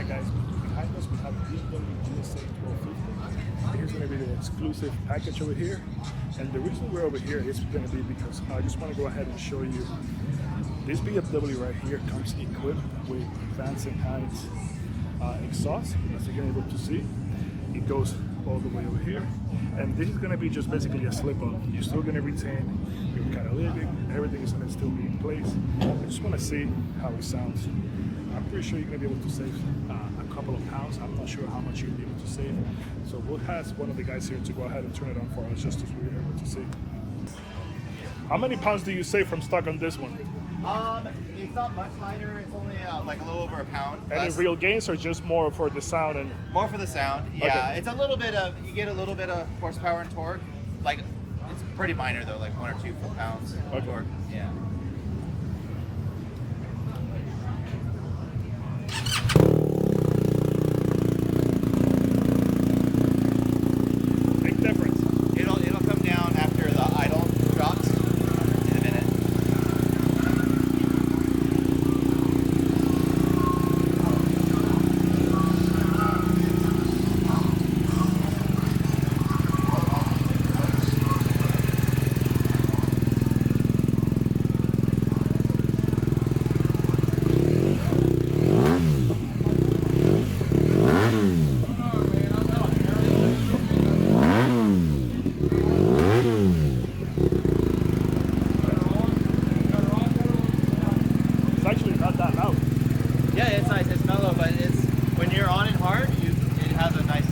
Alright guys, behind us we have a BMW GSA 1250. Here's going to be the exclusive package over here. And the reason we're over here is going to be because I just want to go ahead and show you this BMW right here comes equipped with Vance and Hines exhaust, as you're able to see. It goes all the way over here, and this is going to be just basically a slip-on. You're still going to retain your catalytic, everything is going to still be in place. I just want to see how it sounds. I'm pretty sure you're going to be able to save a couple of pounds. I'm not sure how much you'll be able to save, so we'll ask one of the guys here to go ahead and turn it on for us just as we're able to see. How many pounds do you save from stock on this one? It's not much lighter. It's only like a little over a pound. Any real gains or just more for the sound? And more for the sound. Yeah, okay. It's a little bit of, you get a little bit of horsepower and torque. Like, it's pretty minor though, like 1 or 2 foot-pounds of torque. Yeah. Big difference. It'll come down after the idle drops in a minute. Yeah, it's nice. It's mellow, but it's when you're on it hard, it has a nice